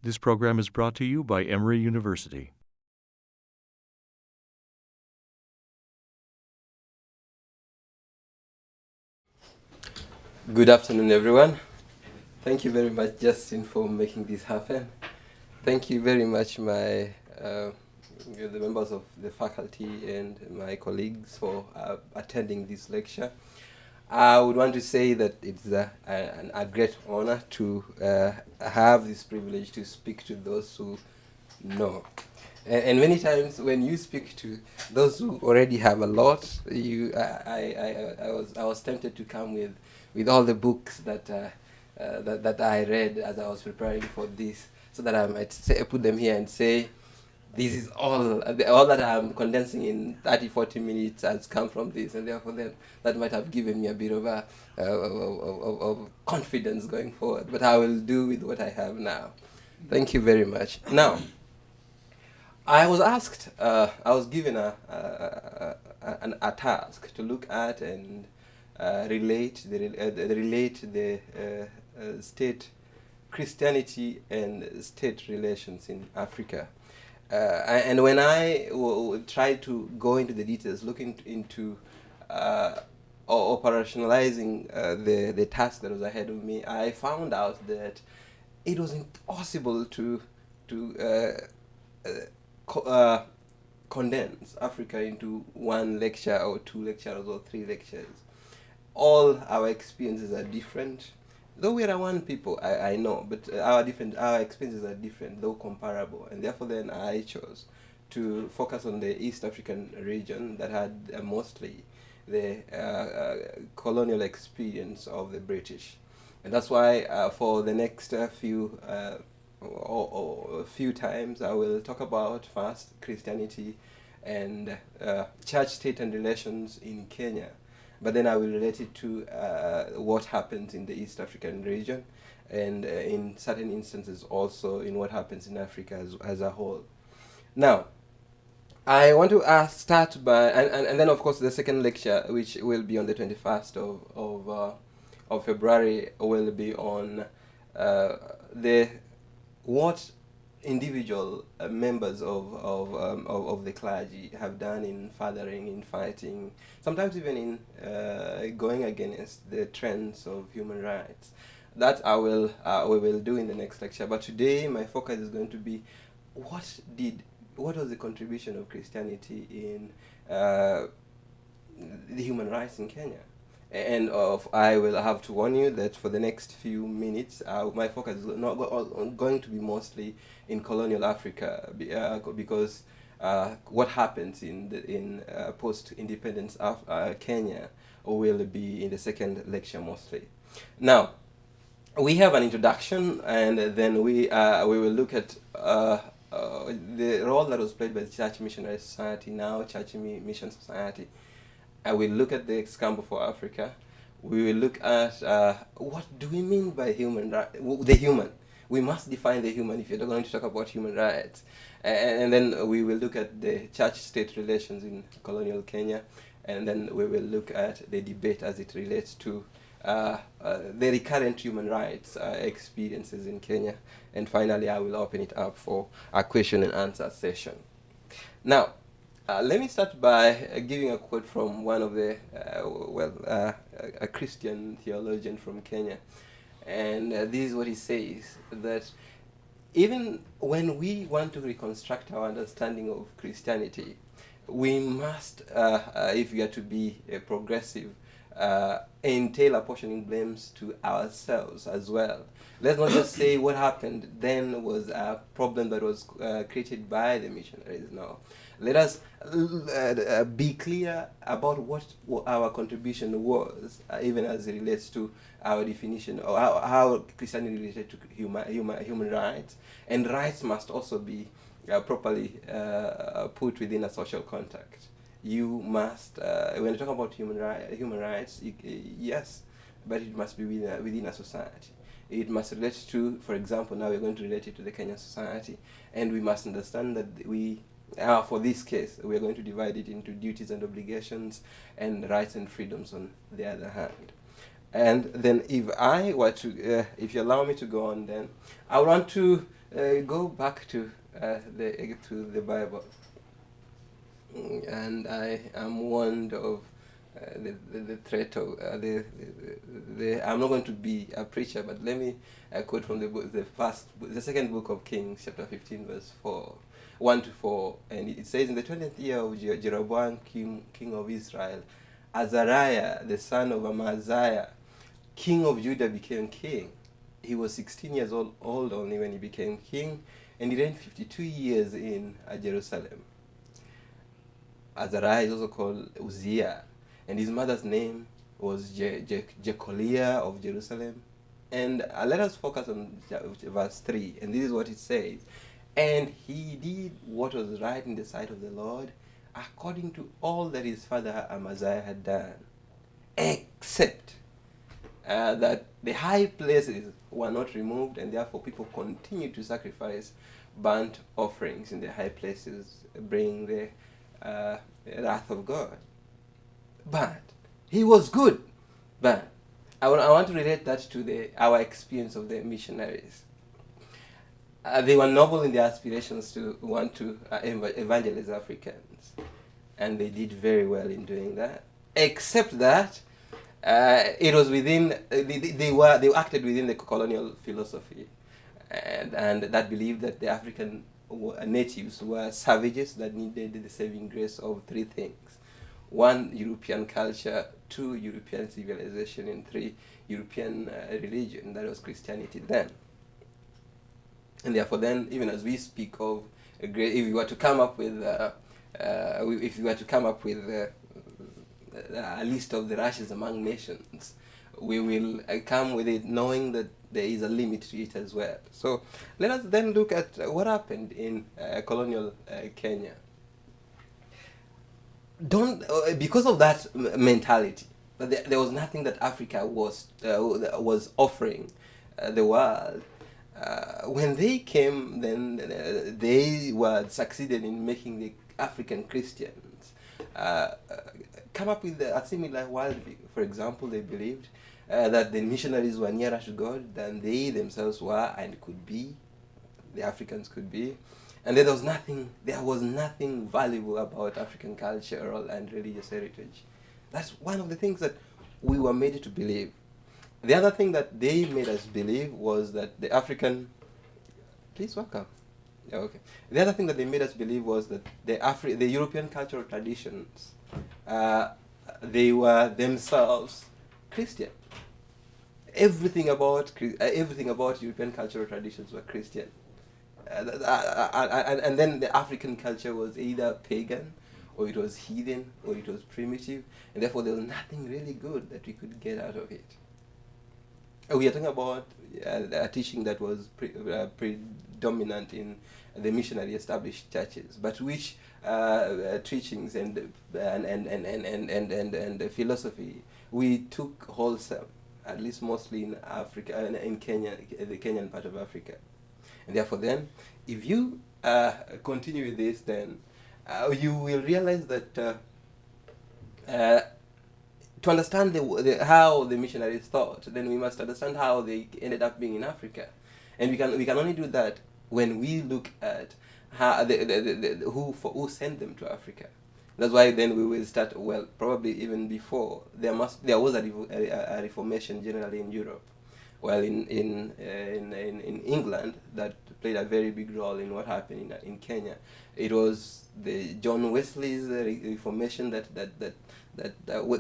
This program is brought to you by Emory University. Good afternoon, everyone. Thank you very much, Justin, for making this happen. Thank you very much, the members of the faculty and my colleagues for attending this lecture. I would want to say that it's a great honor to have this privilege to speak to those who know. And many times when you speak to those who already have a lot, I was tempted to come with all the books that I read as I was preparing for this, so that I might put them here and say, this is all that I'm condensing in 30, 40 minutes has come from this, and therefore then that might have given me a bit of of confidence going forward. But I will do with what I have now. Thank you very much. Now, I was asked, I was given a task to look at and relate the state Christianity and state relations in Africa. And when I tried to go into the details, looking into operationalizing the task that was ahead of me, I found out that it was impossible to condense Africa into one lecture or two lectures or three lectures. All our experiences are different. Though we are one people, I know, but our experiences are different, though comparable. And therefore then I chose to focus on the East African region that had mostly the colonial experience of the British. And that's why for the next few times I will talk about first Christianity and church-state and relations in Kenya. But then I will relate it to what happens in the East African region, and in certain instances also in what happens in Africa as a whole. Now, I want to start by, and then of course the second lecture, which will be on the 21st of February, will be on what individual members of the clergy have done in fathering, in fighting, sometimes even in going against the trends of human rights. That we will do in the next lecture. But today my focus is going to be what was the contribution of Christianity in the human rights in Kenya. And I will have to warn you that for the next few minutes, my focus is not going to be mostly in colonial Africa, because what happens in post-independence Kenya will be in the second lecture mostly. Now, we have an introduction, and then we will look at the role that was played by the Church Missionary Society, now Church Mission Society. I will look at the Scambo for Africa. We will look at what do we mean by the human. We must define the human if you're going to talk about human rights. And then we will look at the church-state relations in colonial Kenya. And then we will look at the debate as it relates to the recurrent human rights experiences in Kenya. And finally, I will open it up for a question and answer session. Now, let me start by giving a quote from one of the, a Christian theologian from Kenya. And this is what he says, that even when we want to reconstruct our understanding of Christianity, we must, if we are to be progressive, entail apportioning blames to ourselves as well. Let's not just say what happened then was a problem that was created by the missionaries. No. Let us be clear about what our contribution was, even as it relates to our definition, or how Christianity related to human rights. And rights must also be properly put within a social context. You must, when you talk about human rights, yes, but it must be within a society. It must relate to, for example, now we're going to relate it to the Kenyan society, and we must understand that for this case, we are going to divide it into duties and obligations and rights and freedoms on the other hand. And then if I were to, if you allow me to go on, then I want to go back to the Bible. And I am warned of the threat of I'm not going to be a preacher, but let me quote from the book, the second book of Kings, chapter 15, verse 1 to 4, and it says, in the 20th year of Jeroboam, king of Israel, Azariah, the son of Amaziah, king of Judah, became king. He was 16 years old only when he became king, and he reigned 52 years in Jerusalem. Azariah is also called Uzziah, and his mother's name was Jecoliah of Jerusalem. And let us focus on verse 3, and this is what it says. And he did what was right in the sight of the Lord, according to all that his father Amaziah had done, except that the high places were not removed, and therefore people continued to sacrifice burnt offerings in the high places, bringing the wrath of God. But he was good. But I want to relate that to our experience of the missionaries. They were noble in their aspirations to want to evangelize Africans, and they did very well in doing that. Except that it was within they acted within the colonial philosophy, and that believed that the African natives were savages that needed the saving grace of three things: 1, European culture; 2, European civilization; and 3, European religion, that was Christianity then. And therefore, then, even as we speak of if you were to come up with a list of the rashes among nations, we will come with it knowing that there is a limit to it as well. So let us then look at what happened in colonial Kenya. Because of that mentality, there was nothing that Africa was offering the world. When they came, then they were succeeded in making the African Christians come up with a similar worldview. For example, they believed that the missionaries were nearer to God than they themselves were and could be. The Africans could be. And there was nothing valuable about African cultural and religious heritage. That's one of the things that we were made to believe. The other thing that they made us believe was that the African... Please welcome. Yeah, okay. The other thing that they made us believe was that the European cultural traditions, they were themselves Christian. Everything about European cultural traditions were Christian. And then the African culture was either pagan, or it was heathen, or it was primitive, and therefore there was nothing really good that we could get out of it. We are talking about a teaching that was predominant in the missionary established churches, but which teachings and philosophy we took wholesome, at least mostly in Africa, in Kenya, the Kenyan part of Africa. And therefore then, if you continue with this, then you will realize that to understand how the missionaries thought, then we must understand how they ended up being in Africa. And we can only do that when we look at how who sent them to Africa. That's why then we will start, well, probably even before. There was a reformation generally in Europe. Well, in England, that played a very big role in what happened in Kenya. It was the John Wesley's reformation that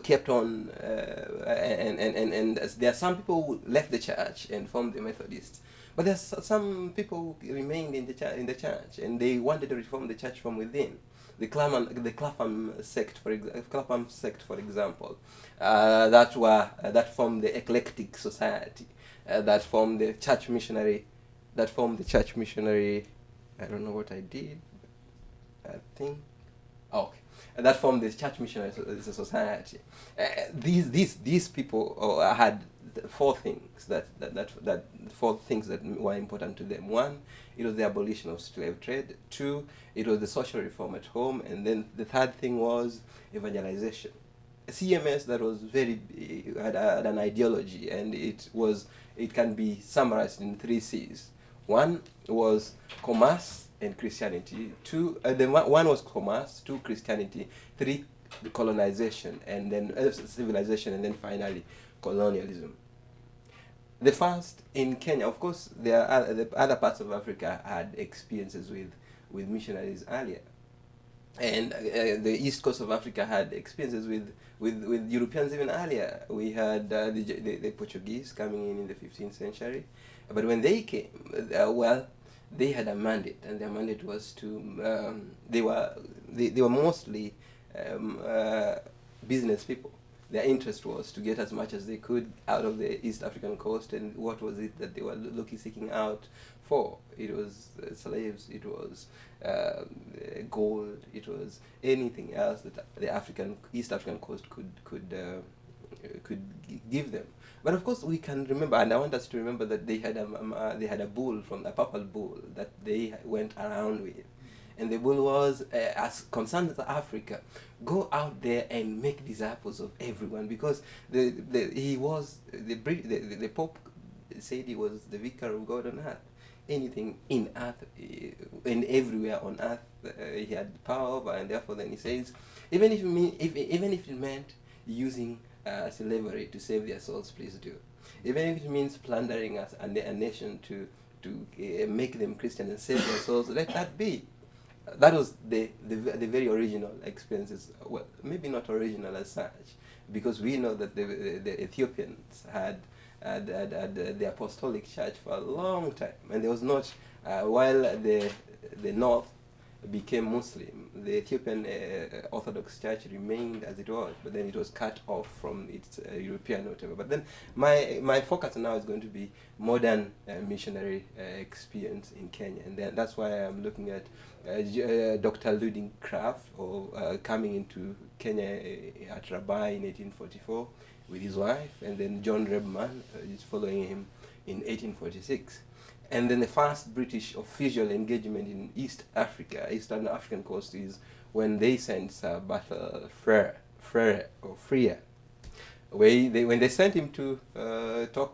kept on, and there are some people who left the church and formed the Methodists, but there's some people who remained in the church, and they wanted to reform the church from within. The Clapham sect, for example, that formed the Eclectic Society, that formed the church missionary. I don't know what I did. I think. Oh, okay. That formed the church missionary society. These people had four things that were important to them. 1, it was the abolition of slave trade. 2, it was the social reform at home, and then the third thing was evangelization. CMS that was had an ideology, and it can be summarized in 3 C's. One was commerce and Christianity. One was commerce, two Christianity, three colonization, and then civilization, and then finally colonialism. The first in Kenya, of course, the other parts of Africa had experiences with missionaries earlier, and the east coast of Africa had experiences with Europeans even earlier. We had the Portuguese coming in the 15th century, but when they came, they had a mandate, and their mandate was to they were mostly business people. Their interest was to get as much as they could out of the East African coast, and what was it that they were seeking out for? It was slaves, it was gold, it was anything else that the East African coast could give them. But of course, we can remember, and I want us to remember that they had a bull, from a purple bull, that they went around with. And the bull was, as concerned as Africa, go out there and make disciples of everyone, because the Pope said he was the vicar of God on earth. Anything in earth, and everywhere on earth, he had power over, and therefore then he says, even if it meant using slavery to save their souls, please do. Even if it means plundering us and a nation to make them Christians and save their souls, let that be. That was the very original experiences. Well, maybe not original as such, because we know that the Ethiopians had the apostolic church for a long time, and there was not while the north became Muslim, the Ethiopian Orthodox Church remained as it was, but then it was cut off from its European whatever. But then my focus now is going to be modern missionary experience in Kenya, and then that's why I'm looking at Dr. Ludingcraft, coming into Kenya at Rabai in 1844 with his wife, and then John Berman is following him in 1846. And then the first British official engagement in East Africa, Eastern African coast, is when they sent Sir Bartle Frere, when they sent him to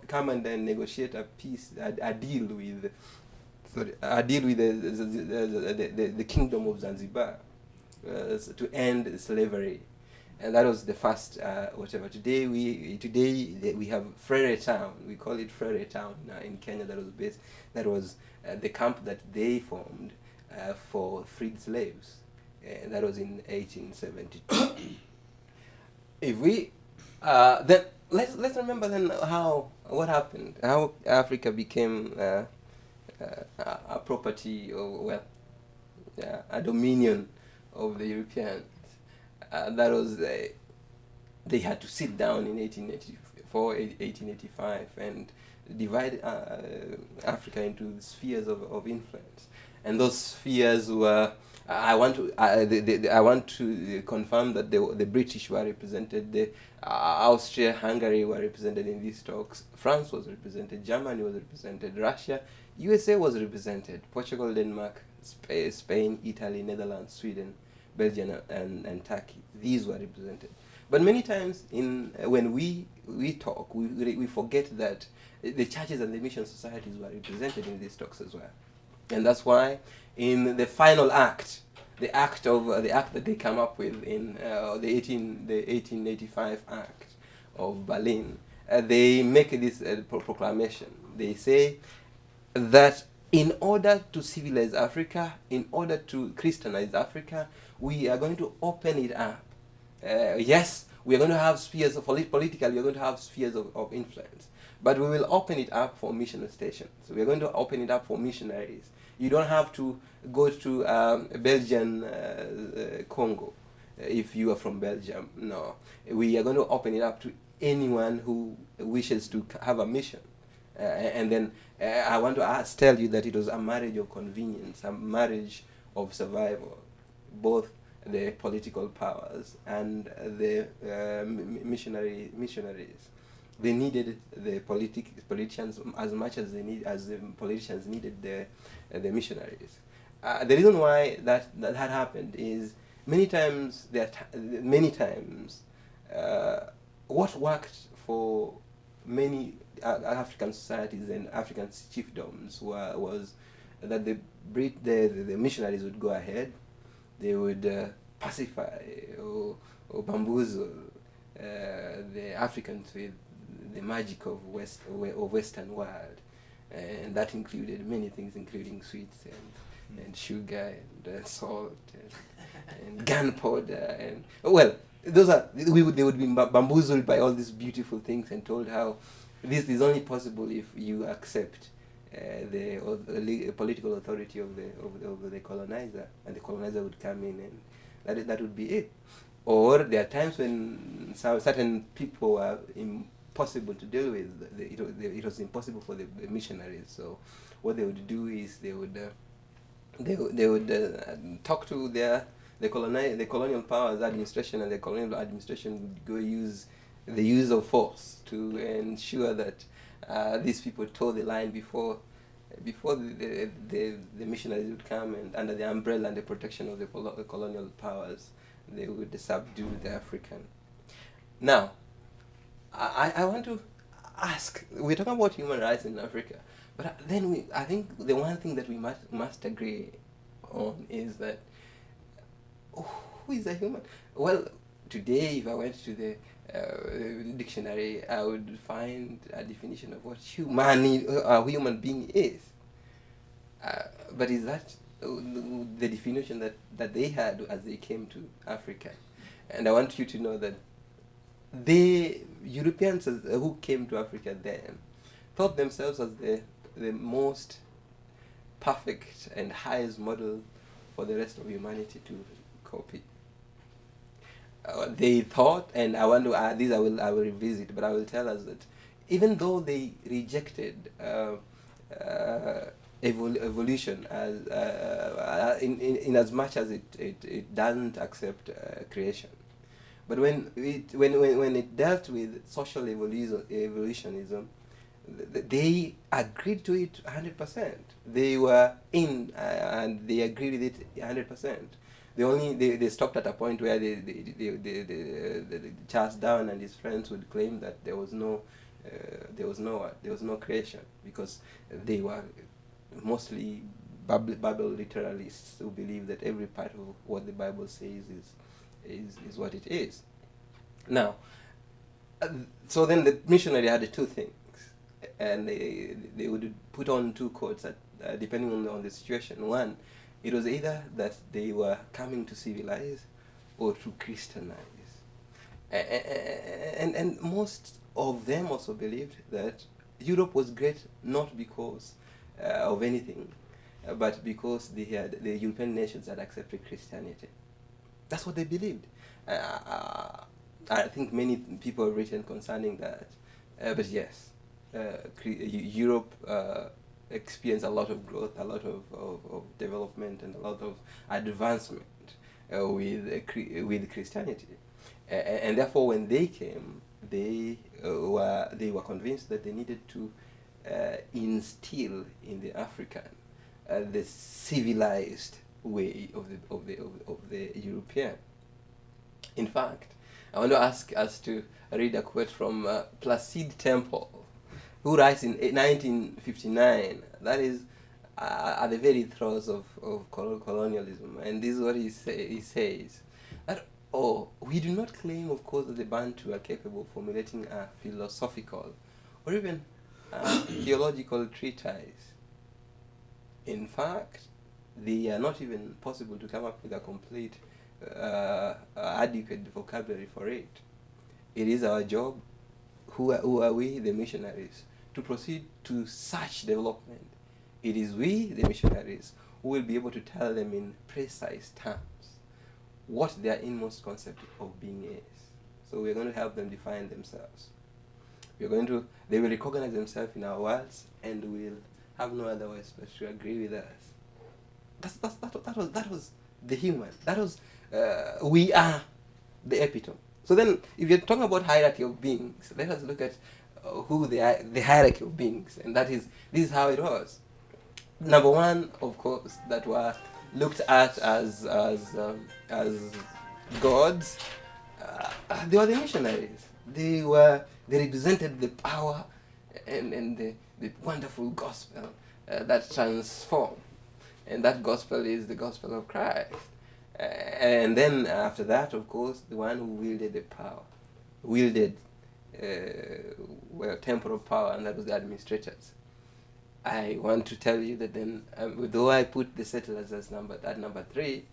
come and then negotiate a peace, a deal with the kingdom of Zanzibar to end slavery. And that was the first whatever. Today we have Frere Town. We call it Frere Town in Kenya. That was the camp that they formed for freed slaves. That was in 1872. If we then let's remember then what happened, how Africa became a property, or a dominion of the Europeans. That was they had to sit down in 1885 and divide Africa into spheres of influence, and those spheres were. I want to confirm that the British were represented, the Austria-Hungary were represented in these talks, France was represented, Germany was represented, Russia, USA was represented, Portugal, Denmark, Spain, Italy, Netherlands, Sweden, Belgium, and Turkey. These were represented. But many times when we talk, we forget that the churches and the mission societies were represented in these talks as well. And that's why in the final act, the act that they come up with in the 1885 Act of Berlin, they make this proclamation. They say that in order to civilize Africa, in order to Christianize Africa, we are going to open it up. Yes, we are going to have spheres of politically, we are going to have spheres of influence, but we will open it up for mission stations. We are going to open it up for missionaries. You don't have to go to Belgian Congo if you are from Belgium. No, we are going to open it up to anyone who wishes to have a mission. And then I want to tell you that it was a marriage of convenience, a marriage of survival. Both the political powers and the missionaries. They needed the politicians as much as the politicians needed the missionaries. The reason why that happened is many times what worked for many African societies and African chiefdoms was that the missionaries would go ahead, they would pacify or bamboozle the Africans with the magic of Western world, and that included many things, including sweets and sugar and salt and gunpowder and they would be bamboozled by all these beautiful things and told how this is only possible if you accept the political authority of the colonizer, and the colonizer would come in, and that would be it. Or there are times when certain people were impossible to deal with. It was impossible for the missionaries. So what they would do is they would talk to the colonial powers administration, and the colonial administration would go use the use of force to ensure that these people toe the line before the missionaries would come, and under the umbrella and the protection of the colonial powers, they would subdue the African. Now, I want to ask, we're talking about human rights in Africa, but then I think the one thing that we must agree on is that who is a human? Well, today if I went to the dictionary, I would find a definition of what a human being is. But is that the definition that they had as they came to Africa? And I want you to know that the Europeans who came to Africa then thought themselves as the most perfect and highest model for the rest of humanity to copy. They thought, and I want to add this, I will revisit, but I will tell us that even though they rejected evolution as in as much as it doesn't accept creation, but when it dealt with social evolutionism, they agreed to it 100%. They were in and they agreed with it 100%. They stopped at a point where Charles Darwin and his friends would claim that there was no creation, because they were mostly Bible literalists who believe that every part of what the Bible says is what it is. Now, so then the missionary had two things, and they would put on two coats depending on the situation. One, it was either that they were coming to civilize or to Christianize. And most of them also believed that Europe was great not because of anything, but because the European nations had accepted Christianity. That's what they believed. I think many people have written concerning that. But yes, Europe experienced a lot of growth, a lot of development, and a lot of advancement with Christianity. And therefore, when they came, they were convinced that they needed to instill in the African the civilized way of the European. In fact, I want to ask us to read a quote from Placide Temple, who writes in 1959. That is at the very throes of colonialism, and this is what he says: that we do not claim, of course, that the Bantu are capable of formulating a philosophical or even theological treatise. In fact, they are not even possible to come up with a complete adequate vocabulary for it. It is our job, who are we, the missionaries, to proceed to such development. It is we, the missionaries, who will be able to tell them in precise terms what their inmost concept of being is. So we're going to help them define themselves. They will recognize themselves in our words, and will have no other ways but to agree with us. That was the human. That was we are the epitome. So then, if you're talking about hierarchy of beings, let us look at who the hierarchy of beings, and this is how it was. Number one, of course, that were looked at as gods. They were the missionaries. They were They represented the power and the wonderful gospel that transformed. And that gospel is the gospel of Christ. And then after that, of course, the one who wielded the power, wielded temporal power, and that was the administrators. I want to tell you that then, though I put the settlers as number 3,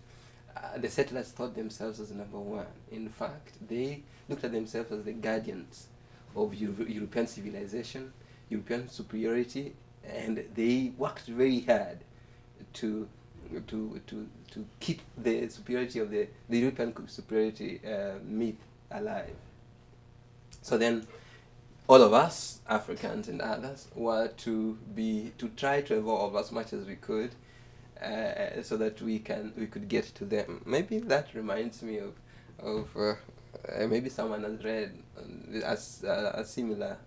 the settlers thought themselves as number 1. In fact, they looked at themselves as the guardians of European civilization, European superiority, and they worked very hard to keep the superiority of the European superiority myth alive. So then, all of us, Africans and others, were to try to evolve as much as we could, so that we could get to them. Maybe that reminds me of maybe someone has read a similar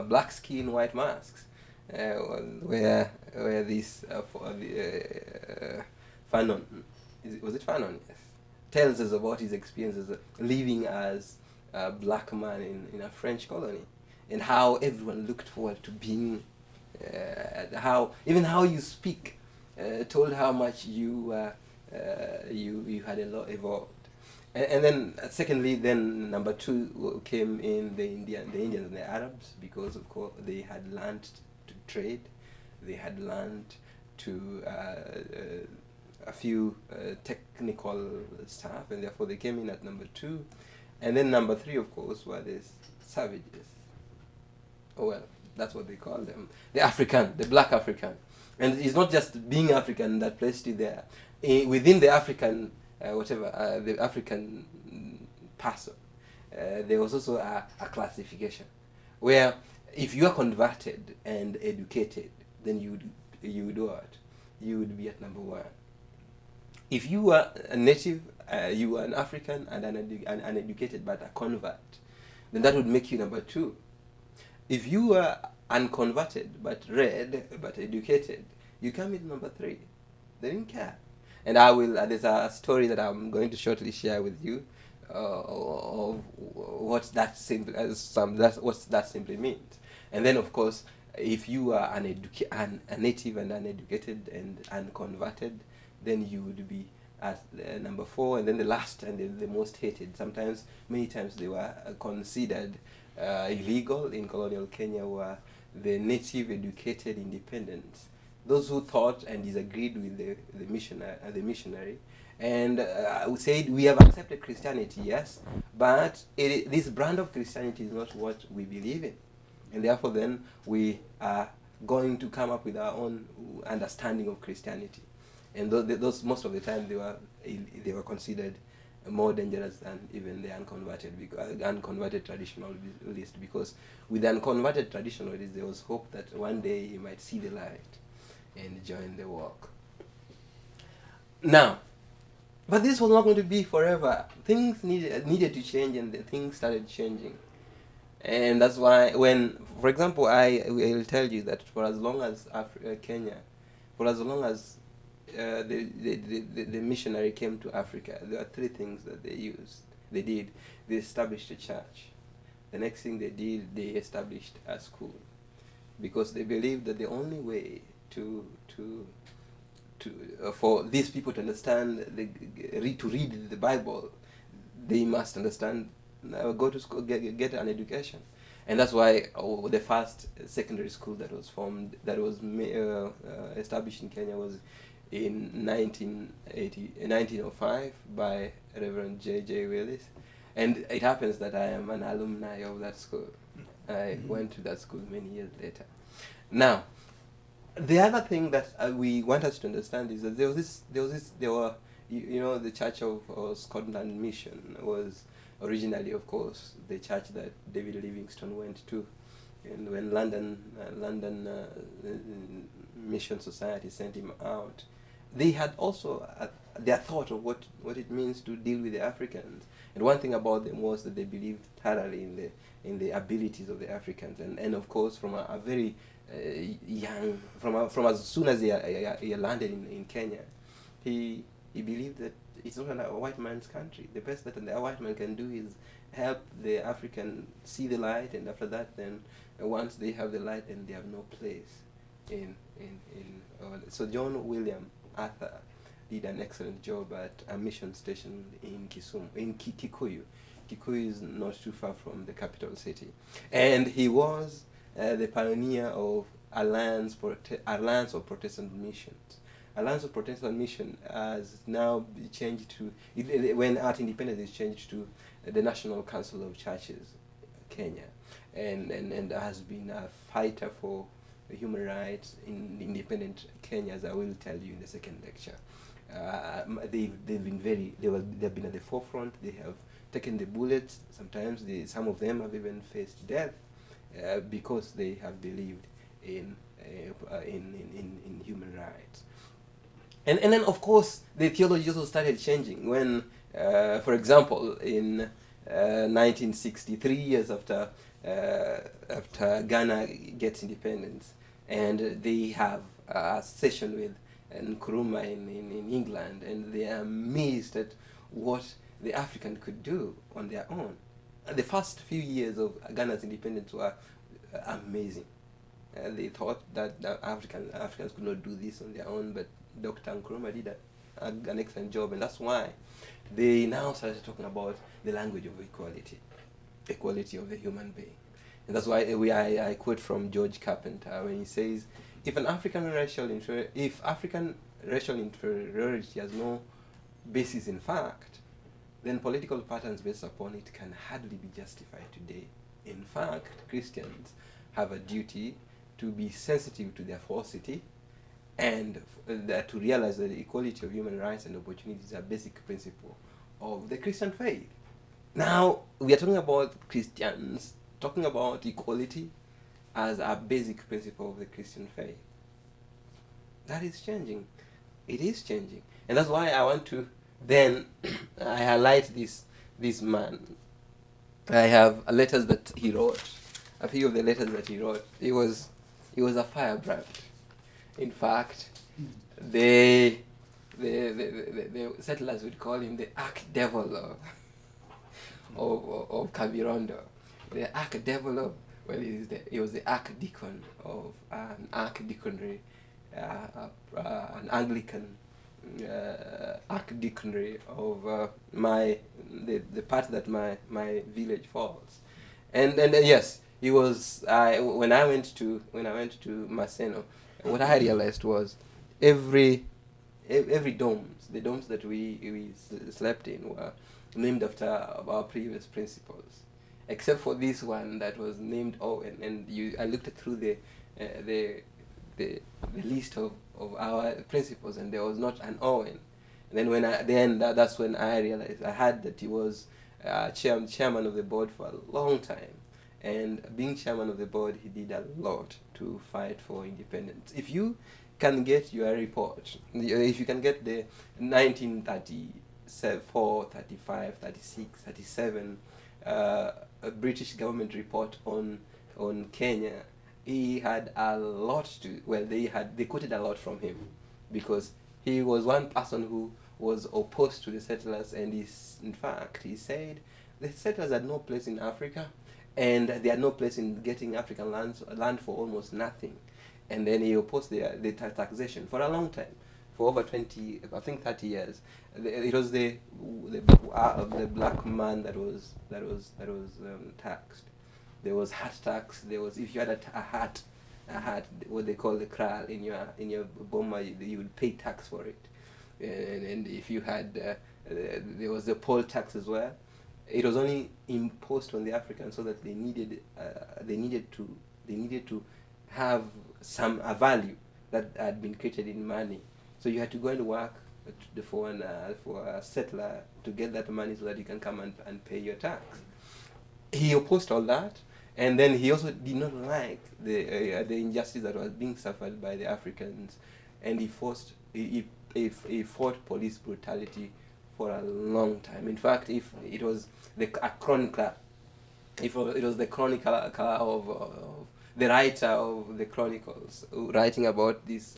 black skin, white masks, where this Fanon, was it Fanon? Yes, tells us about his experiences living as a black man in a French colony, and how everyone looked forward to being, how you speak told how much you had a lot evolved. And then secondly, then number 2 came in the Indians and the Arabs, because of course they had learned to trade, they had learned to a few technical stuff, and therefore they came in at number 2. And then number 3, of course, were the savages. Oh, well, that's what they call them. The African, the black African. And it's not just being African that placed you there. Within the African, the African person, there was also a classification, where if you are converted and educated, then you would what? You would be at number 1. If you are a native, you are an African and uneducated but a convert, then that would make you number 2. If you are unconverted but read but educated, you come in number 3. They didn't care. And there's a story that I'm going to shortly share with you of what that simply means. And then, of course, if you are a native and uneducated and unconverted, then you would be at number 4. And then the last and the most hated. Many times they were considered illegal in colonial Kenya, were the native educated independents. Those who thought and disagreed with the missionary, and said, we have accepted Christianity, yes, but this brand of Christianity is not what we believe in, and therefore then we are going to come up with our own understanding of Christianity. And those most of the time they were considered more dangerous than even the unconverted traditionalist, because with the unconverted traditionalist there was hope that one day he might see the light and join the work. Now, but this was not going to be forever. Things needed to change, and things started changing. And that's why for example, I will tell you that for as long as Kenya, for as long as the missionary came to Africa, there are 3 things that they did. They established a church. The next thing they did, they established a school, because they believed that the only way for these people to understand to read the Bible, they must understand, go to school, get an education. And that's why the first secondary school that was established in Kenya was in 1905 by Reverend J.J. Willis. And it happens that I am an alumni of that school. I went to that school many years later. Now, the other thing that we want us to understand is that there were the Church of Scotland Mission was originally, of course, the church that David Livingstone went to, and when London Mission Society sent him out, they had also their thought of what it means to deal with the Africans. And one thing about them was that they believed thoroughly in the abilities of the Africans, and of course from a very from as soon as he landed in Kenya, he believed that it's not a white man's country. The best that the white man can do is help the African see the light, and after that, then once they have the light, then they have no place so John William Arthur did an excellent job at a mission station in Kikuyu. Kikuyu is not too far from the capital city, and he was the pioneer of Alliance of Protestant Missions. Alliance of Protestant Mission has now changed to, when at independence, it's changed to the National Council of Churches, Kenya, and has been a fighter for human rights in independent Kenya, as I will tell you in the second lecture. They've been at the forefront. They have taken the bullets. Sometimes some of them have even faced death because they have believed in human rights. And then, of course, the theology also started changing when, for example, in 1963, years after Ghana gets independence, and they have a session with Nkrumah in England, and they are amazed at what the African could do on their own. The first few years of Ghana's independence were amazing. They thought that Africans could not do this on their own, but Dr. Nkrumah did an excellent job, and that's why they now started talking about the language of equality of the human being. And that's why I quote from George Carpenter when he says, if African racial inferiority has no basis in fact, then political patterns based upon it can hardly be justified today. In fact, Christians have a duty to be sensitive to their falsity, and to realize that the equality of human rights and opportunities is a basic principle of the Christian faith. Now, we are talking about Christians talking about equality as a basic principle of the Christian faith. That is changing. It is changing. And that's why I want to then I highlight this man. I have letters that he wrote. A few of the letters that he wrote. He was a firebrand. In fact, the settlers would call him the archdevil of Kavirondo. The archdevil of, well, he was the archdeacon of an archdeaconry, an Anglican archdeaconry of the part that my village falls, and yes, he was. When I went to Maseno, what I realized was every domes, the domes that we slept in were named after our previous principals, except for this one that was named Owen. And I looked through the list of our principals, and there was not an Owen. And then that's when I realized I had that he was chairman of the board for a long time. And being chairman of the board, he did a lot to fight for independence. If you can get your report, if you can get the 1934, 35, 36, 37 British government report on Kenya, he had a lot to, well, they quoted a lot from him, because he was one person who was opposed to the settlers, and in fact, he said the settlers had no place in Africa, and they had no place in getting African land for almost nothing. And then he opposed the taxation for a long time, for over 20, I think 30 years. It was the black man that was taxed. There was hat tax. There was, if you had a hat, what they call the kraal in your boma, you would pay tax for it. And if you had, there was the poll tax as well. It was only imposed on the Africans so that they needed to have a value that had been created in money. So you had to go and work for a settler to get that money so that you can come and pay your tax. He opposed all that, and then he also did not like the injustice that was being suffered by the Africans, and he fought police brutality for a long time. In fact, if it was the chronicler of the writer of the Chronicles, writing about this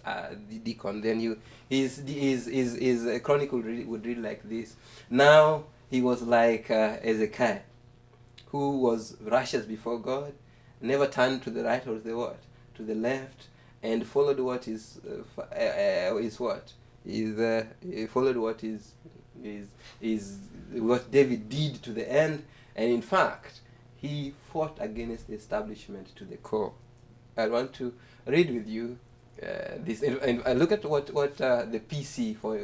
the deacon. Then his chronicle would read like this. Now he was like Ezekiel, who was righteous before God, never turned to the right or the what, to the left, and followed what is what is he followed what is what David did to the end, and in fact he fought against the establishment to the core. I want to read with you this, and look at what the PC for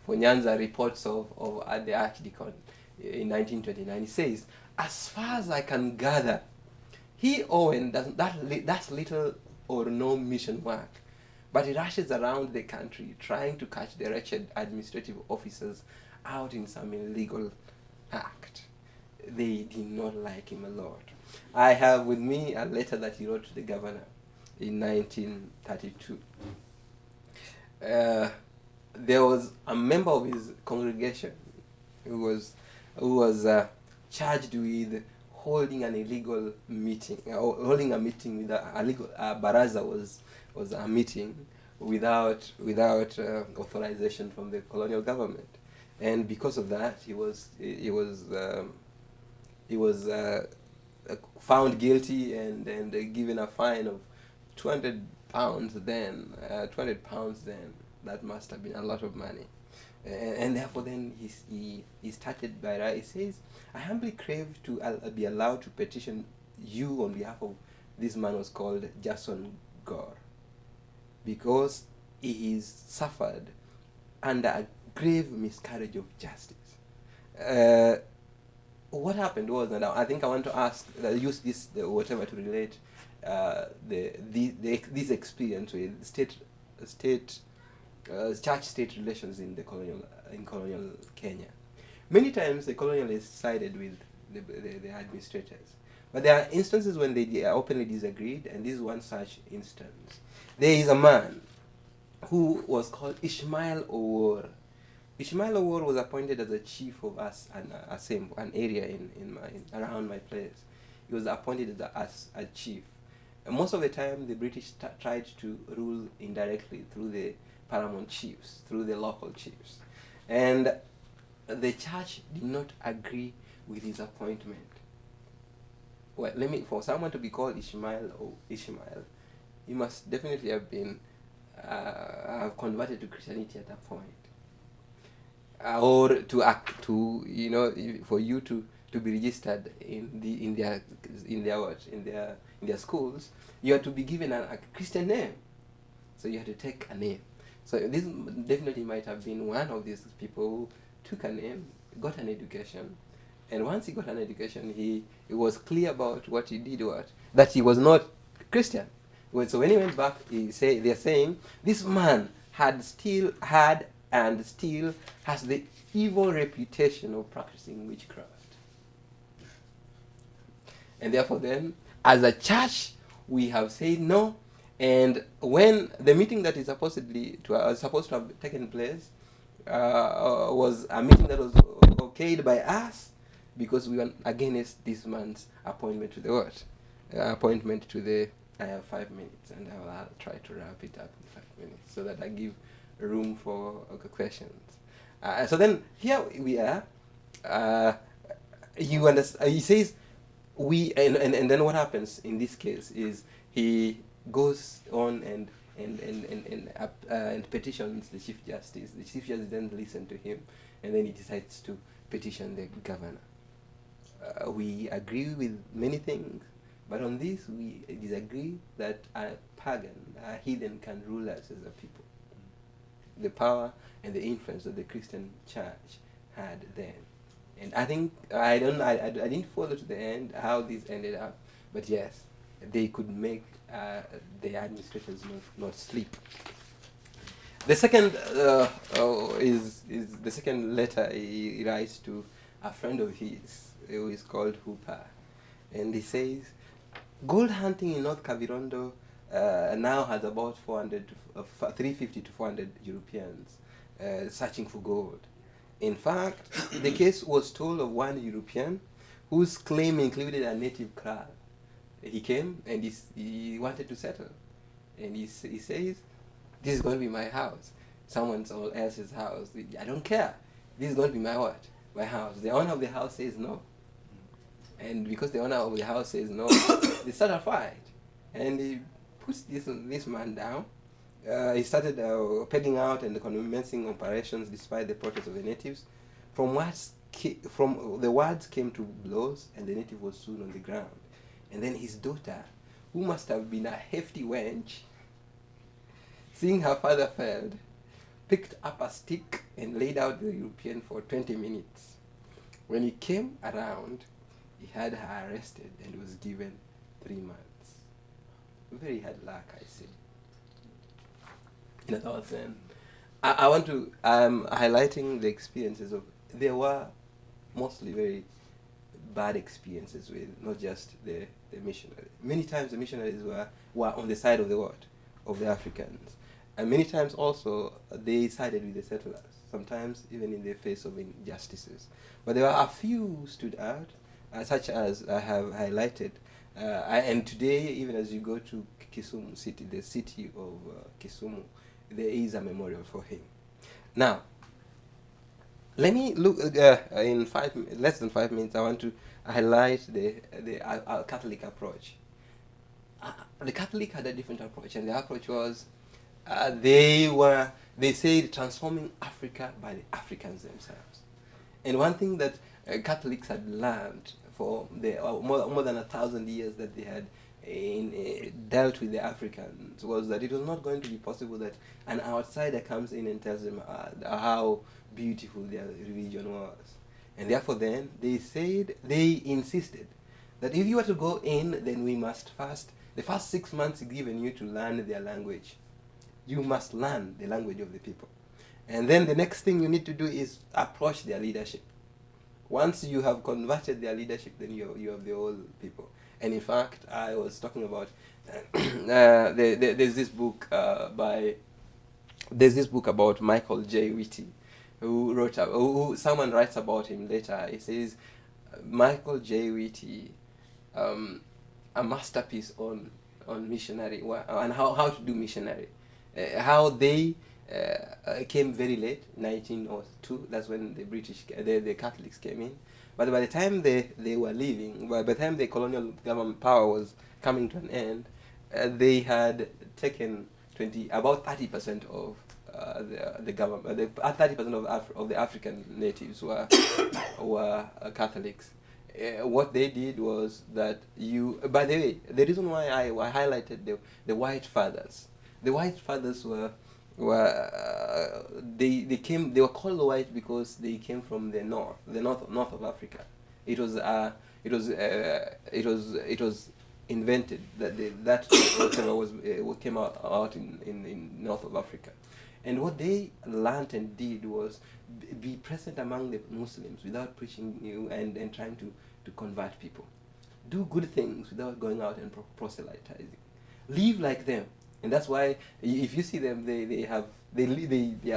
Nyanza reports of the Archdeacon in 1929. He says, as far as I can gather, he Owen that's little or no mission work, but he rushes around the country trying to catch the wretched administrative officers out in some illegal act. They did not like him a lot. I have with me a letter that he wrote to the governor in 1932. There was a member of his congregation who was charged with holding an illegal meeting, holding a meeting with a legal baraza was a meeting without authorization from the colonial government, and because of that he was found guilty and given a fine of 200 pounds then. 200 pounds then, that must have been a lot of money. And therefore then he started by, he says, I humbly crave to be allowed to petition you on behalf of this man was called Jason Gore, because he is suffered under a grave miscarriage of justice. What happened was, and I think I want to ask, use this whatever to relate this experience with church-state relations in colonial Kenya. Many times the colonialists sided with the administrators, but there are instances when they openly disagreed, and this is one such instance. There is a man who was called Ishmael Owor. Ishmael Owor was appointed as a chief of an area around my place. He was appointed as a chief. And most of the time, the British tried to rule indirectly through the paramount chiefs, through the local chiefs, and the church did not agree with his appointment. Well, for someone to be called Ishmael or Ishmael, he must definitely have been have converted to Christianity at that point. Or for you to be registered in their schools, you had to be given a Christian name. So you had to take a name. So this definitely might have been one of these people who took a name, got an education, and once he got an education, he was clear about what he did, that he was not Christian. So when he went back, they're saying this man had and still has the evil reputation of practicing witchcraft. And therefore then, as a church, we have said no. And when the meeting that is supposed to have taken place was a meeting that was okayed by us, because we were against this man's appointment to the what? Appointment to the... I have 5 minutes, and I'll try to wrap it up in 5 minutes so that I give room for questions. So then here we are. You understand? He says and then what happens in this case is he goes on and petitions the Chief Justice. The Chief Justice then listens to him, and then he decides to petition the governor. We agree with many things, but on this we disagree that a pagan, a heathen, can rule us as a people. The power and the influence that the Christian church had then. And I think, I didn't follow to the end how this ended up, but yes, they could make the administrators not sleep. The second is the second letter he writes to a friend of his who is called Hooper, and he says, gold hunting in North Kavirondo now has about 350 to 400 Europeans searching for gold. In fact, the case was told of one European whose claim included a native crab he came and he wanted to settle. And he says, this is going to be my house. Someone else's house. I don't care. This is going to be my what? My house. The owner of the house says no. And because the owner of the house says no, they start a fight. And he puts this man down. He started pegging out and commencing operations despite the protest of the natives. From the words came to blows, and the native was soon on the ground. And then his daughter, who must have been a hefty wench, seeing her father failed, picked up a stick and laid out the European for 20 minutes. When he came around, he had her arrested and was given 3 months. Very hard luck, I say. In other words, I want to, highlighting the experiences of, there were mostly very bad experiences with not just the missionaries. Many times the missionaries were on the side of the what? Of the Africans. And many times also they sided with the settlers, sometimes even in the face of injustices. But there were a few who stood out, such as I have highlighted. And today, even as you go to Kisumu city, the city of Kisumu, there is a memorial for him. Now, let me look in less than 5 minutes. I want to highlight the Catholic approach. The Catholic had a different approach, and the approach was they said transforming Africa by the Africans themselves. And one thing that Catholics had learned for the more than 1,000 years that they had dealt with the Africans was that it was not going to be possible that an outsider comes in and tells them how beautiful their religion was. And therefore then they insisted that if you were to go in, then we must the first 6 months given you to learn their language. You must learn the language of the people. And then the next thing you need to do is approach their leadership. Once you have converted their leadership, then you have the whole people. And in fact, I was talking about there's this book about Michael J. Whitty, who wrote someone writes about him later. He says Michael J. Whitty, a masterpiece on missionary and how to do missionary, how they came very late, 1902. That's when the Catholics came in. But by the time they were leaving, by the time the colonial government power was coming to an end, they had taken about 30% of the government. 30% of the African natives were Catholics. What they did was that by the way, the reason why I highlighted the white fathers. The white fathers were they were called white because they came from the north of Africa. It was invented that whatever came out in north of Africa. And what they learned and did was be present among the Muslims without preaching and trying to convert people. Do good things without going out and proselytizing. Live like them. And that's why if you see them, they are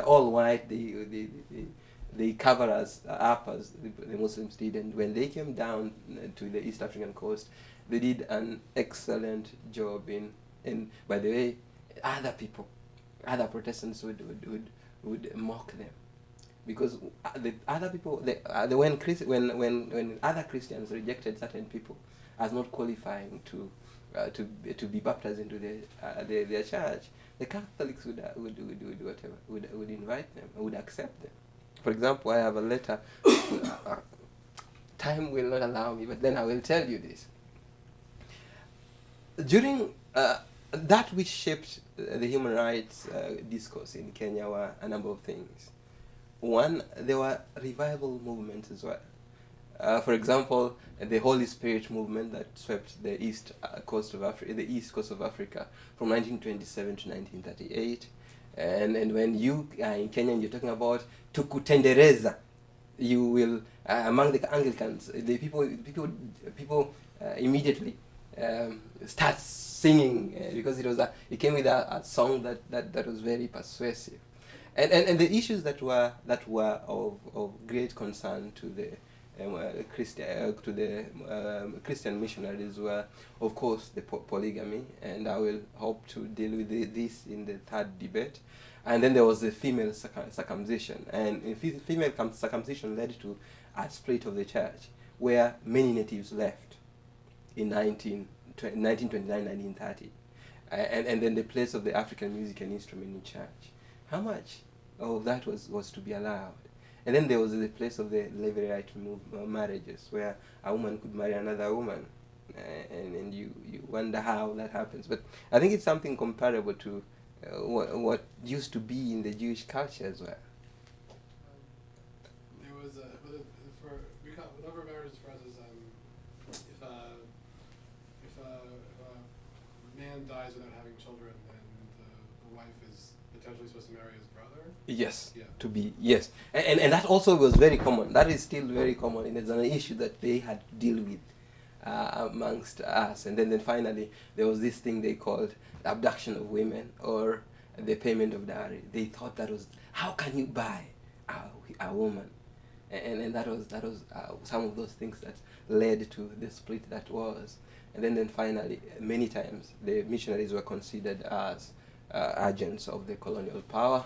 all white. They cover us up as the Muslims did. And when they came down to the East African coast, they did an excellent job in by the way, other Protestants would mock them, because the other people when other Christians rejected certain people as not qualifying to be baptized into their church, the Catholics would whatever, would invite them, would accept them. For example, I have a letter. Time will not allow me, but then I will tell you this. During that which shaped the human rights discourse in Kenya were a number of things. One, there were revival movements as well. For example, the Holy Spirit movement that swept the east coast of Africa from 1927 to 1938. And when you are in Kenya and you're talking about tukutendereza, you will among the Anglicans, the people immediately start singing because it came with a song that was very persuasive, and the issues that were of great concern to Christian missionaries were, of course, the polygamy, and I will hope to deal with this in the third debate. And then there was the female circumcision, and female circumcision led to a split of the church, where many natives left in 1929, 1930, and then the place of the African music and instrument in church. How much of that was to be allowed? And then there was the place of the levirate marriages, where a woman could marry another woman, and you wonder how that happens. But I think it's something comparable to what used to be in the Jewish culture as well. There was whatever marriage for us is if a man dies without having children, then the wife is potentially supposed to marry his brother. Yes, yeah. to be, yes. And that also was very common. That is still very common, and it's an issue that they had to deal with amongst us. And then finally, there was this thing they called abduction of women, or the payment of dowry. They thought that was, how can you buy a woman? And that was some of those things that led to the split that was. And then finally, many times, the missionaries were considered as agents of the colonial power,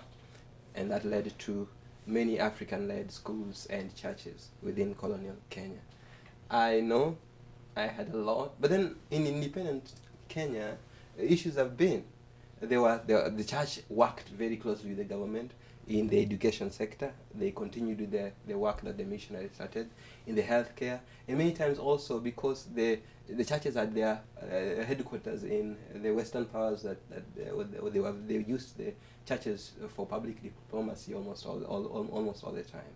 and that led to many African-led schools and churches within colonial Kenya. I know I had a lot, but then in independent Kenya, issues have been. The church worked very closely with the government in the education sector. They continued with the work that the missionaries started in the healthcare, and many times also because the churches had their headquarters in the Western powers that they used the churches for public diplomacy almost all the time.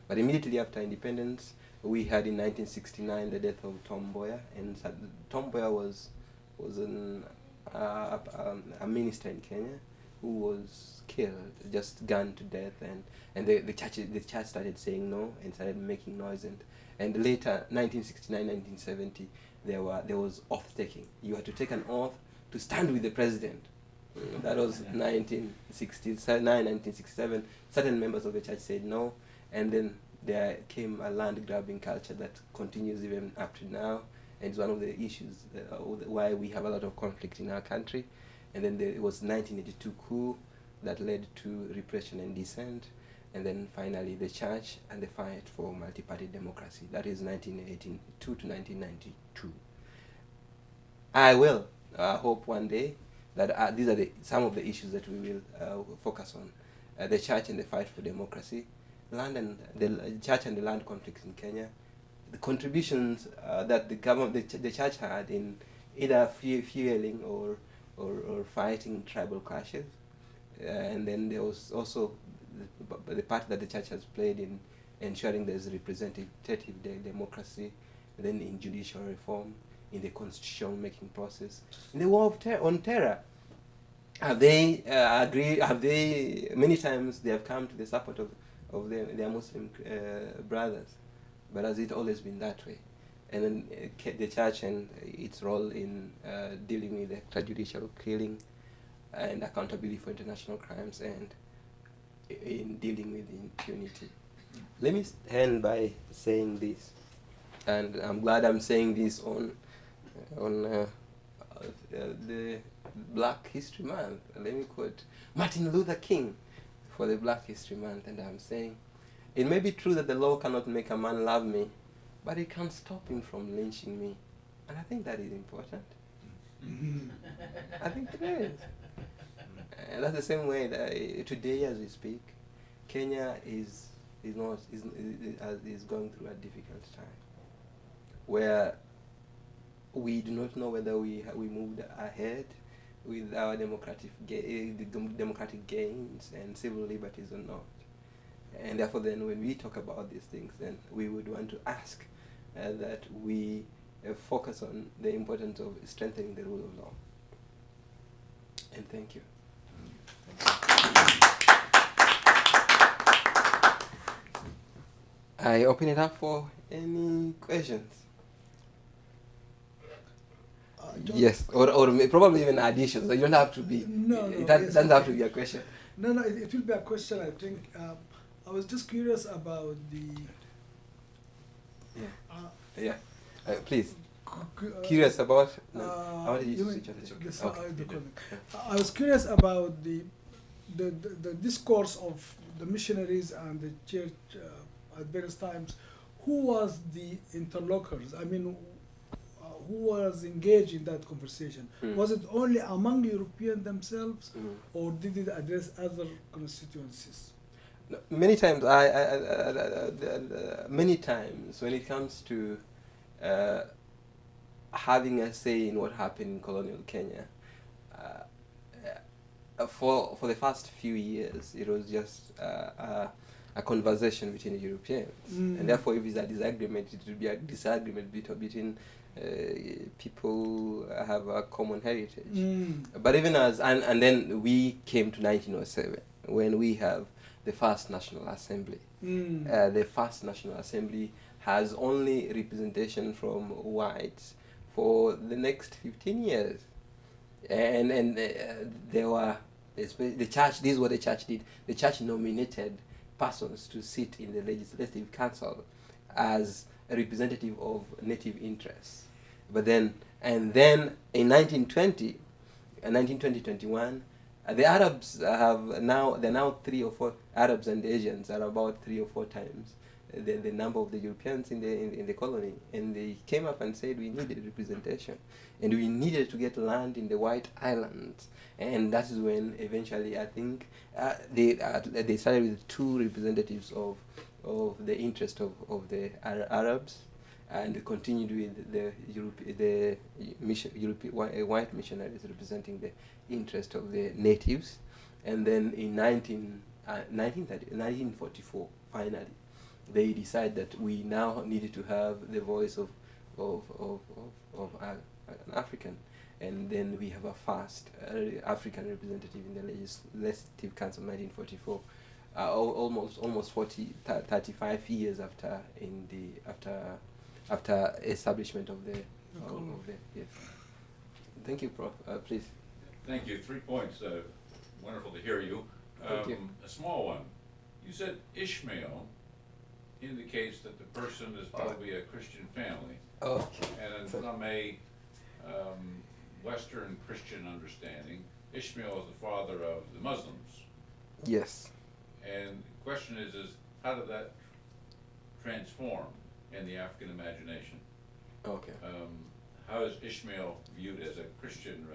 But immediately after independence, we had in 1969 the death of Tom Mboya, and Tom Mboya was a minister in Kenya who was killed, just gunned to death, and the church started saying no and started making noise, and later 1969, 1970 there was oath taking. You had to take an oath to stand with the president. That was 1969, 1967. Certain members of the church said no, and then there came a land grabbing culture that continues even up to now, and it's one of the issues why we have a lot of conflict in our country. And then there was 1982 coup that led to repression and dissent, and then finally the church and the fight for multi-party democracy. That is 1982 to 1992. I will hope one day that these are some of the issues that we will focus on. The church and the fight for democracy, the church and the land conflicts in Kenya, the contributions that the church had in either fueling or fighting tribal clashes, and then there was also the part that the church has played in ensuring there's representative democracy, and then in judicial reform, in the constitutional making process, in the war on terror. Have they many times they have come to the support of their Muslim brothers, but has it always been that way? And then the church and its role in dealing with extrajudicial killing and accountability for international crimes, and in dealing with impunity. Let me end by saying this, and I'm glad I'm saying this on the Black History Month. Let me quote Martin Luther King for the Black History Month, and I'm saying, it may be true that the law cannot make a man love me, but it can stop him from lynching me. And I think that is important. I think it is. And that's the same way that today as we speak, Kenya is going through a difficult time, where we do not know whether we moved ahead with our democratic gains and civil liberties or not. And therefore then when we talk about these things, then we would want to ask that we focus on the importance of strengthening the rule of law. And thank you. I open it up for any questions. Yes, or probably even additions. So you don't have to be. No, it doesn't have to be a question. No, it will be a question. I think I was just curious about Yeah. Please. Curious about. No, I wanted you to even switch on. It's okay. the Okay. the comment. I was curious about the discourse of the missionaries and the church at various times. Who was the interlocutors? I mean, who was engaged in that conversation? Mm. Was it only among Europeans themselves, Mm. or did it address other constituencies? No, many times, many times when it comes to having a say in what happened in colonial Kenya, for the first few years, it was just a conversation between the Europeans, and therefore, if it's a disagreement, it would be a disagreement between people who have a common heritage. But even and then we came to 1907 when we have the first National Assembly. The first National Assembly has only representation from whites for the next 15 years. And there were, the church, this is what the church did. The church nominated persons to sit in the Legislative Council as a representative of native interests. But then, and then in 1920, 1920-21, the Arabs have now, there are now 3 or 4, Arabs and Asians are about 3 or 4 times the number of the Europeans in the colony. And they came up and said we needed representation. And we needed to get land in the White Islands. And that is when eventually, I think, they started with 2 representatives of the interest of the Arabs, and continued with the white missionaries representing the interest of the natives. And then in 1944, finally, they decided that we now needed to have the voice of an African. And then we have a first African representative in the Legislative Council, 1944. Almost 35 years after establishment of the yes. Thank you, Prof. Please. Thank you. 3 points. Wonderful to hear you. Thank you. A small one. You said Ishmael indicates that the person is probably a Christian family. Okay. And from a Western Christian understanding, Ishmael is the father of the Muslims. Yes. And the question is how did that transform in the African imagination? Okay. How is Ishmael viewed as a Christian?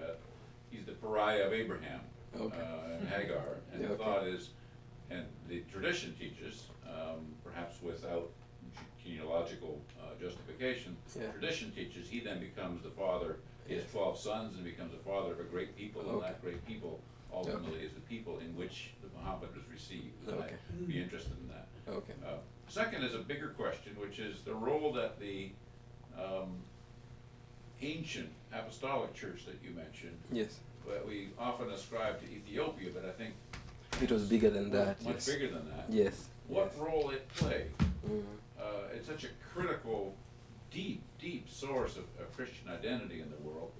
He's the pariah of Abraham and Hagar. And the thought is, and the tradition teaches, perhaps without genealogical justification, tradition teaches he then becomes the father. He has 12 sons and becomes the father of a great people, and that great people ultimately is the people in which the Mohammedans received. And I'd be interested in that. Okay. Second is a bigger question, which is the role that the ancient apostolic church that you mentioned, Yes. that we often ascribe to Ethiopia, but I think It was bigger than that. much Yes. bigger than that. Yes. What Yes. role it played? Mm. It's such a critical, deep source of Christian identity in the world.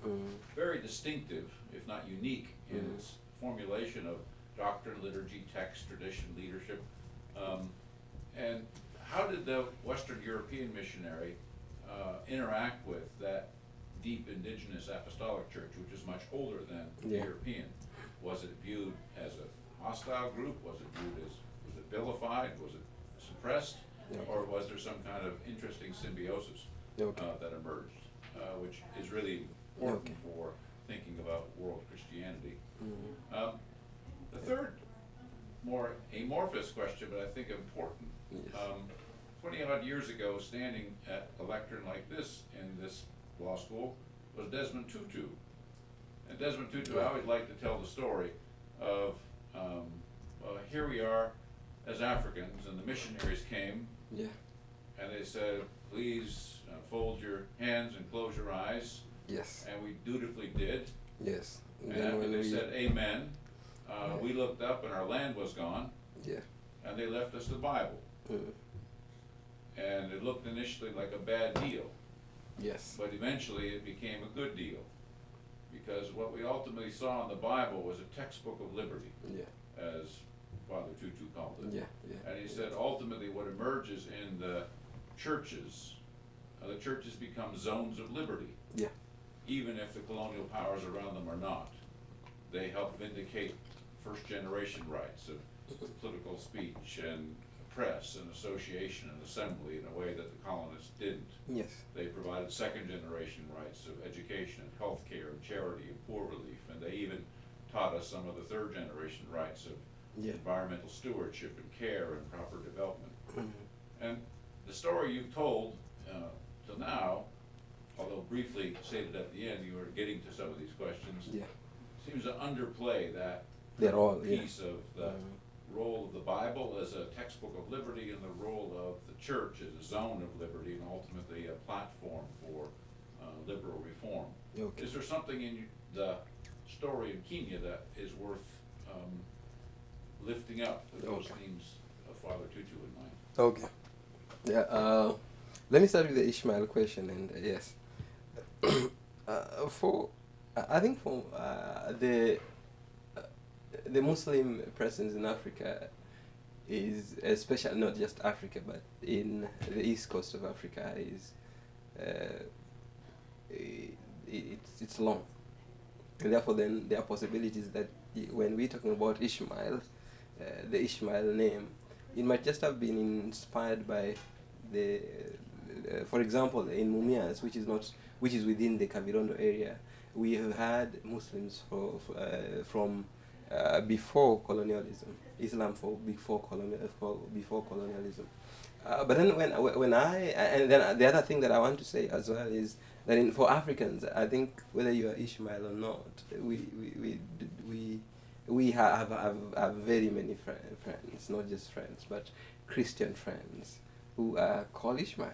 Very distinctive, if not unique, in its formulation of doctrine, liturgy, text, tradition, leadership. And how did the Western European missionary interact with that deep indigenous apostolic church, which is much older than the European? Was it viewed as a hostile group? Was it vilified? Was it suppressed? Or was there some kind of interesting symbiosis that emerged, which is really important for thinking about world Christianity? The third, more amorphous question, but I think important. 20-odd years ago, standing at a lectern like this in this law school was Desmond Tutu. And Desmond Tutu, I always like to tell the story of, here we are as Africans, and the missionaries came, and they said, please fold your hands and close your eyes. Yes. And we dutifully did. Yes. And after they said amen, we looked up and our land was gone. Yeah. And they left us the Bible. And it looked initially like a bad deal. Yes. But eventually it became a good deal. Because what we ultimately saw in the Bible was a textbook of liberty, as Father Tutu called it. And he said ultimately what emerges in the churches the churches become zones of liberty, Yeah. even if the colonial powers around them are not. They help vindicate first generation rights of political speech and press and association and assembly in a way that the colonists didn't. Yes. They provided second generation rights of education and health care and charity and poor relief, and they even taught us some of the third generation rights of Yeah. environmental stewardship and care and proper development. Mhm. And the story you've told till now, although briefly stated at the end, you were getting to some of these questions, Yeah. seems to underplay that They're all, yeah. piece of the role of the Bible as a textbook of liberty and the role of the church as a zone of liberty and ultimately a platform for liberal reform. Okay. Is there something in the story in Kenya that is worth lifting up with those Okay. themes of Father Tutu in mind? Okay. Yeah. Let me start with the Ishmael question, and yes, I think for the Muslim presence in Africa is, especially not just Africa, but in the east coast of Africa, is it's long, and therefore then there are possibilities that when we're talking about Ishmael, the Ishmael name, it might just have been inspired by the, for example, in Mumias, which is within the Kavirondo area, we have had Muslims from before colonialism, Islam before colonialism. But then when and then the other thing that I want to say as well is that for Africans, I think whether you are Ishmael or not, we have very many friends, not just friends, but Christian friends who are called Ishmael.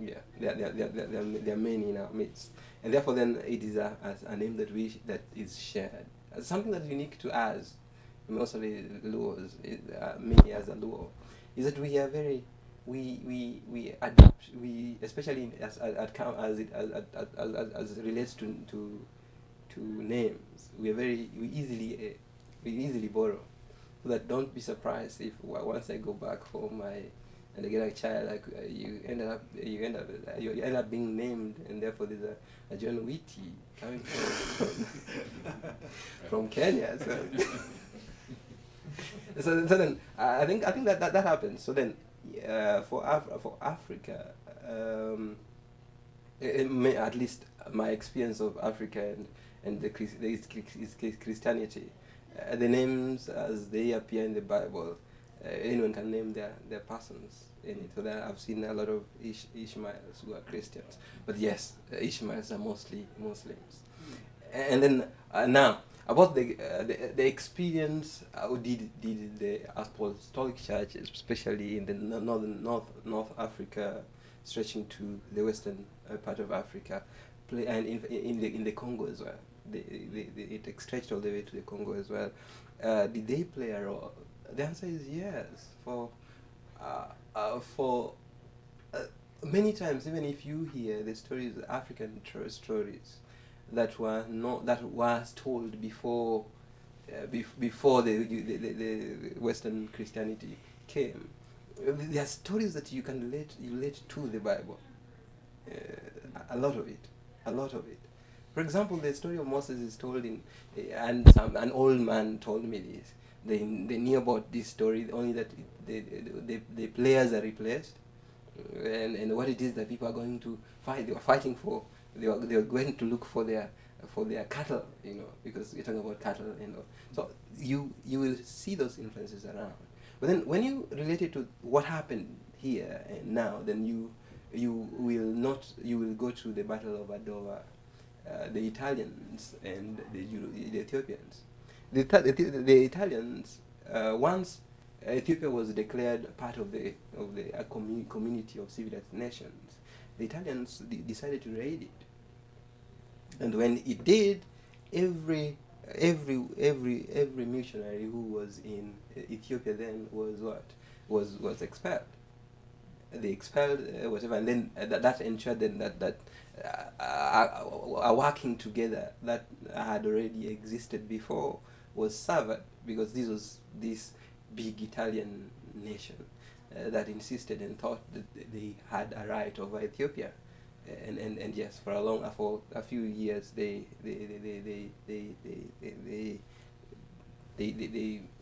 Yeah, there are many in our midst, and therefore then it is a name that is shared. Something that's unique to us, mostly Luos, me as a Luo, is that we are very we adapt, especially as it relates to names. We easily borrow, so that don't be surprised if once I go back home and I get a child, like you end up being named, and therefore there's a John Witty coming from Kenya. So then I think that happens. So then for Africa, at least my experience of Africa and the Christianity, the names as they appear in the Bible, anyone can name their persons in it. So that I've seen a lot of Ishmaels who are Christians, but yes, Ishmaels are mostly Muslims. And then now about the experience, did the apostolic churches, especially in the North Africa, stretching to the western part of Africa, play, and in the Congo as well. It stretched all the way to the Congo as well. Did they play a role? The answer is yes. For many times, even if you hear the stories, African stories that was told before the Western Christianity came, there are stories that you can relate to the Bible. A lot of it. For example, the story of Moses is told and an old man told me this. They knew about this story, only that the players are replaced, and what it is that people are going to fight. They were fighting for. They were going to look for their cattle, because we're talking about cattle, So you will see those influences around. But then when you relate it to what happened here and now, then you will go to the Battle of Adowa, the Italians and the Ethiopians. The Italians, once Ethiopia was declared part of the community of civilized nations, the Italians decided to raid it. And when it did, every missionary who was in Ethiopia then was expelled. They expelled whatever, and then that ensured then that a working together that had already existed before was severed, because this was this big Italian nation. that insisted and thought that they had a right over Ethiopia, and yes, for a few years they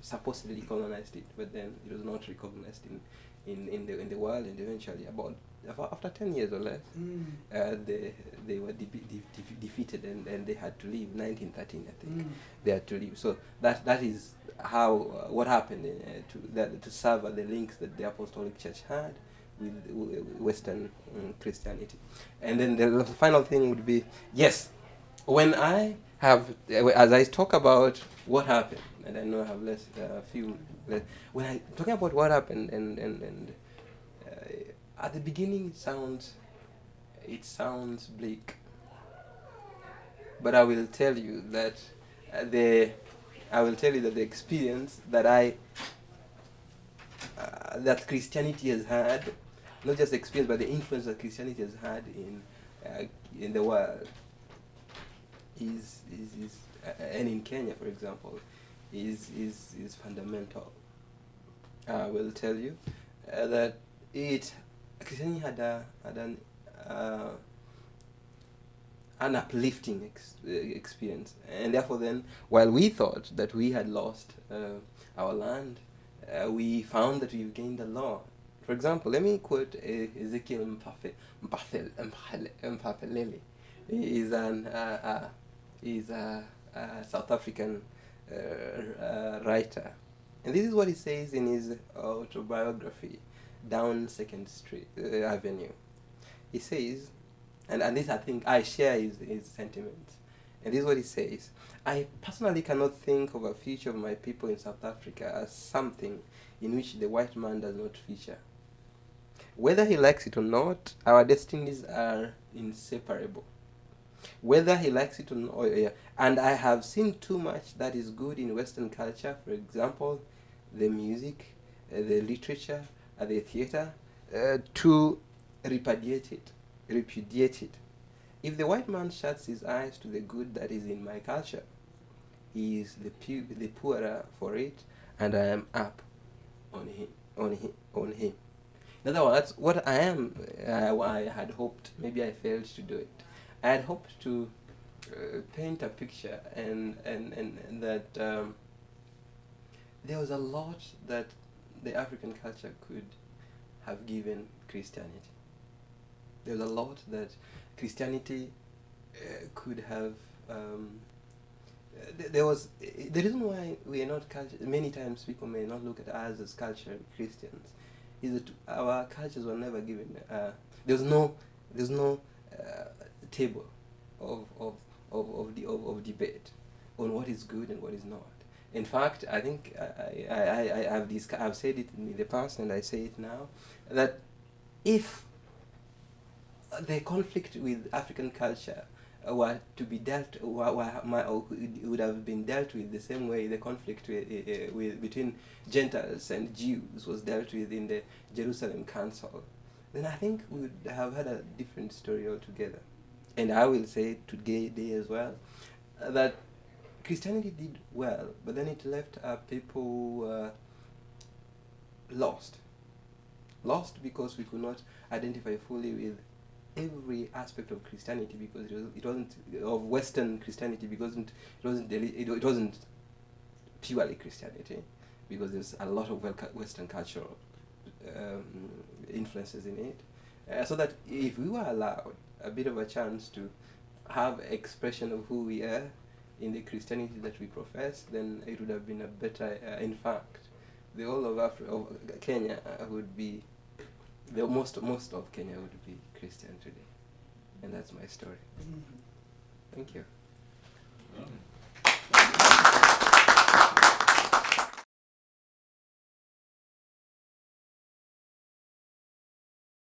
supposedly colonized it, but then it was not recognized in the world, and eventually after 10 years or less, they were defeated, and they had to leave. 1913, I think, they had to leave. So that is how what happened to sever the links that the Apostolic Church had with Western Christianity. And then the final thing would be, yes, when I have, as I talk about what happened, and I know I have when I talking about what happened, and at the beginning it sounds bleak, but I will tell you that the experience that that Christianity has had, not just experience, but the influence that Christianity has had in the world is and in Kenya, for example, is fundamental. I will tell you that Christianity had an uplifting experience, and therefore then, while we thought that we had lost our land, we found that we've gained a lot. For example, let me quote Ezekiel Mpapelele. He's a South African writer, and this is what he says in his autobiography, Down 2nd Street Avenue. He says, and this, I think I share his sentiments, and this is what he says: I personally cannot think of a future of my people in South Africa as something in which the white man does not feature. Whether he likes it or not, our destinies are inseparable. Whether he likes it or not, and I have seen too much that is good in Western culture, for example, the music, the literature, the theater, to repudiate it. If the white man shuts his eyes to the good that is in my culture, he is the poorer for it, and I am up on him. In other words, what I had hoped, maybe I failed to do it. I had hoped to paint a picture, and that there was a lot that the African culture could have given Christianity. There was a lot that Christianity could have. There was the reason why we are not many times people may not look at us as cultural Christians is that our cultures were never given. There's no table of debate on what is good and what is not. In fact, I think I've said it in the past, and I say it now, that if the conflict with African culture were to be would have been dealt with the same way the conflict between Gentiles and Jews was dealt with in the Jerusalem Council, then I think we would have had a different story altogether. And I will say today as well that Christianity did well, but then it left people lost because we could not identify fully with every aspect of Christianity, because it wasn't of Western Christianity, because it wasn't purely Christianity, because there's a lot of Western cultural influences in it, so that if we were allowed a bit of a chance to have expression of who we are in the Christianity that we profess, then it would have been a better. In fact, the whole of Kenya would be. Most of Kenya would be Christian today, and that's my story. Thank you.